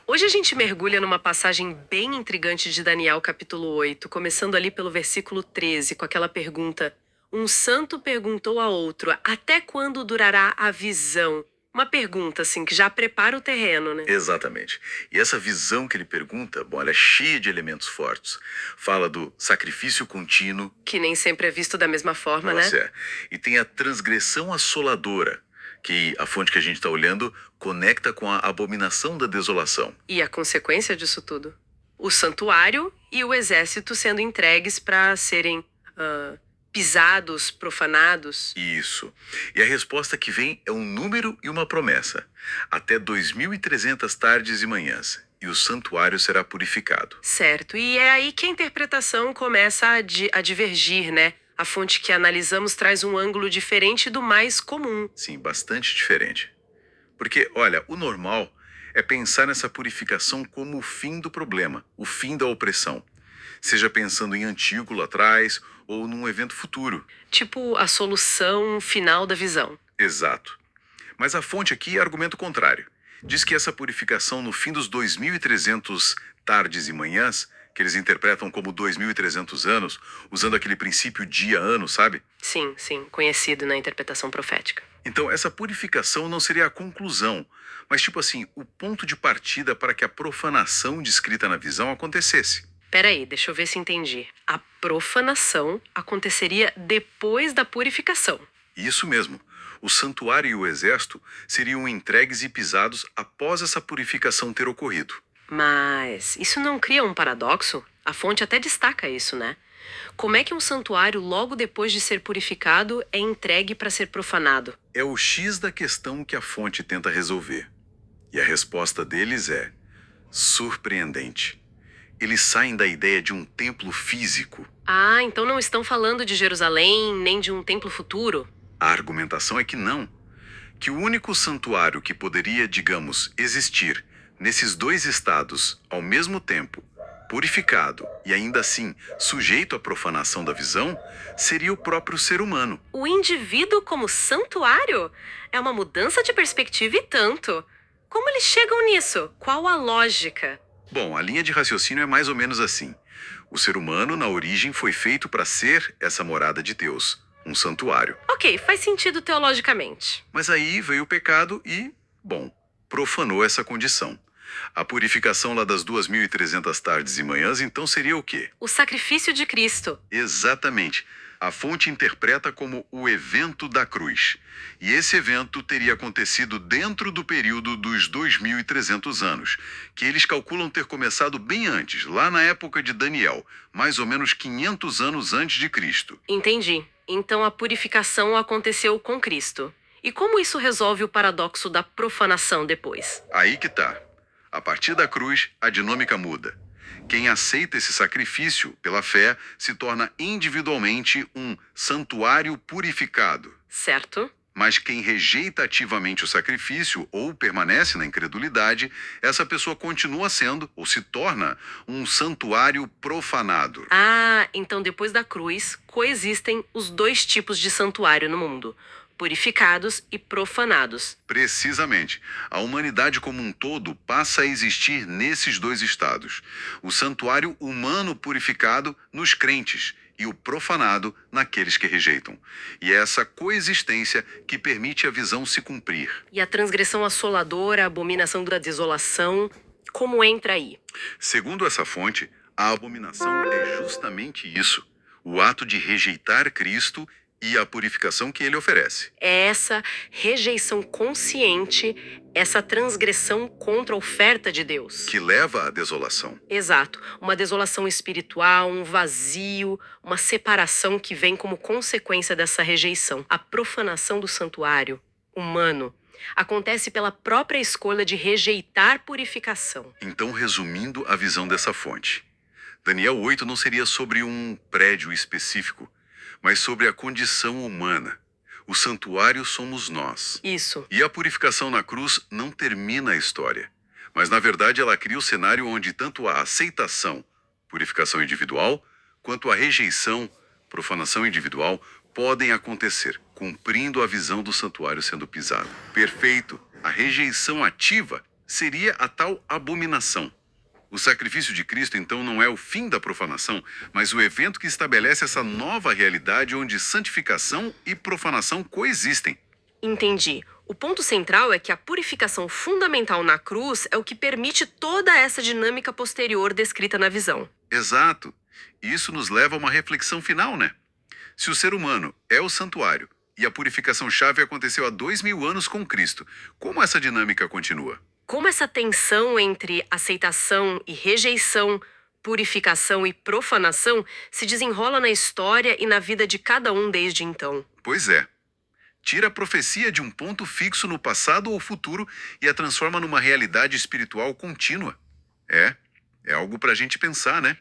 Hoje a gente mergulha numa passagem bem intrigante de Daniel, capítulo 8, começando ali pelo versículo 13, com aquela pergunta: Um santo perguntou a outro: Até quando durará a visão? Uma pergunta, assim, que já prepara o terreno, né? Exatamente. E essa visão que ele pergunta, bom, ela é cheia de elementos fortes. Fala do sacrifício contínuo, Que nem sempre é visto da mesma forma, né? nossa, e tem a transgressão assoladora, que a fonte que a gente está olhando conecta com a abominação da desolação. E a consequência disso tudo? O santuário e o exército sendo entregues para serem pisados, profanados. Isso. E a resposta que vem é um número e uma promessa. Até 2.300 tardes e manhãs, e o santuário será purificado. Certo, e é aí que a interpretação começa a divergir, né? A fonte que analisamos traz um ângulo diferente do mais comum. Sim, bastante diferente. Porque, olha, o normal é pensar nessa purificação como o fim do problema, o fim da opressão. Seja pensando em antigo lá atrás ou num evento futuro. Tipo a solução final da visão. Exato. Mas a fonte aqui argumenta o contrário. Diz que essa purificação no fim dos 2.300 tardes e manhãs, que eles interpretam como 2.300 anos, usando aquele princípio dia-ano, sabe? Sim, sim, conhecido na interpretação profética. Então, essa purificação não seria a conclusão, mas tipo assim, o ponto de partida para que a profanação descrita na visão acontecesse. Peraí, deixa eu ver se entendi. A profanação aconteceria depois da purificação. Isso mesmo. O santuário e o exército seriam entregues e pisados após essa purificação ter ocorrido. Mas isso não cria um paradoxo? A fonte até destaca isso, né? Como é que um santuário, logo depois de ser purificado, é entregue para ser profanado? É o X da questão que a fonte tenta resolver. E a resposta deles é surpreendente. Eles saem da ideia de um templo físico. Ah, então não estão falando de Jerusalém, nem de um templo futuro? A argumentação é que não. Que o único santuário que poderia, digamos, existir nesses dois estados ao mesmo tempo, purificado e ainda assim sujeito à profanação da visão, seria o próprio ser humano. O indivíduo como santuário? É uma mudança de perspectiva e tanto. Como eles chegam nisso? Qual a lógica? Bom, a linha de raciocínio é mais ou menos assim. O ser humano, na origem, foi feito para ser essa morada de Deus, um santuário. Ok, faz sentido teologicamente. Mas aí veio o pecado e, bom, profanou essa condição. A purificação lá das 2.300 tardes e manhãs, então seria o quê? O sacrifício de Cristo. Exatamente. A fonte interpreta como o evento da cruz. E esse evento teria acontecido dentro do período dos 2.300 anos, que eles calculam ter começado bem antes, lá na época de Daniel, mais ou menos 500 anos antes de Cristo. Entendi. Então a purificação aconteceu com Cristo. E como isso resolve o paradoxo da profanação depois? Aí que tá. A partir da cruz, a dinâmica muda. Quem aceita esse sacrifício pela fé se torna individualmente um santuário purificado. Certo? Mas quem rejeita ativamente o sacrifício ou permanece na incredulidade, essa pessoa continua sendo ou se torna um santuário profanado. Ah, então depois da cruz coexistem os dois tipos de santuário no mundo: purificados e profanados. Precisamente. A humanidade como um todo passa a existir nesses dois estados. O santuário humano purificado nos crentes e o profanado naqueles que rejeitam. E é essa coexistência que permite a visão se cumprir. E a transgressão assoladora, a abominação da desolação, como entra aí? Segundo essa fonte, a abominação é justamente isso: o ato de rejeitar Cristo e a purificação que ele oferece. É essa rejeição consciente, essa transgressão contra a oferta de Deus. Que leva à desolação. Exato. Uma desolação espiritual, um vazio, uma separação que vem como consequência dessa rejeição. A profanação do santuário humano acontece pela própria escolha de rejeitar purificação. Então, resumindo a visão dessa fonte, Daniel 8 não seria sobre um prédio específico, mas sobre a condição humana. O santuário somos nós. Isso. E a purificação na cruz não termina a história. Mas, na verdade, ela cria o cenário onde tanto a aceitação, purificação individual, quanto a rejeição, profanação individual, podem acontecer, cumprindo a visão do santuário sendo pisado. Perfeito. A rejeição ativa seria a tal abominação. O sacrifício de Cristo, então, não é o fim da profanação, mas o evento que estabelece essa nova realidade onde santificação e profanação coexistem. Entendi. O ponto central é que a purificação fundamental na cruz é o que permite toda essa dinâmica posterior descrita na visão. Exato. E isso nos leva a uma reflexão final, né? Se o ser humano é o santuário e a purificação-chave aconteceu há 2000 anos com Cristo, como essa dinâmica continua? Como essa tensão entre aceitação e rejeição, purificação e profanação se desenrola na história e na vida de cada um desde então. Pois é. Tira a profecia de um ponto fixo no passado ou futuro e a transforma numa realidade espiritual contínua. É algo para a gente pensar, né?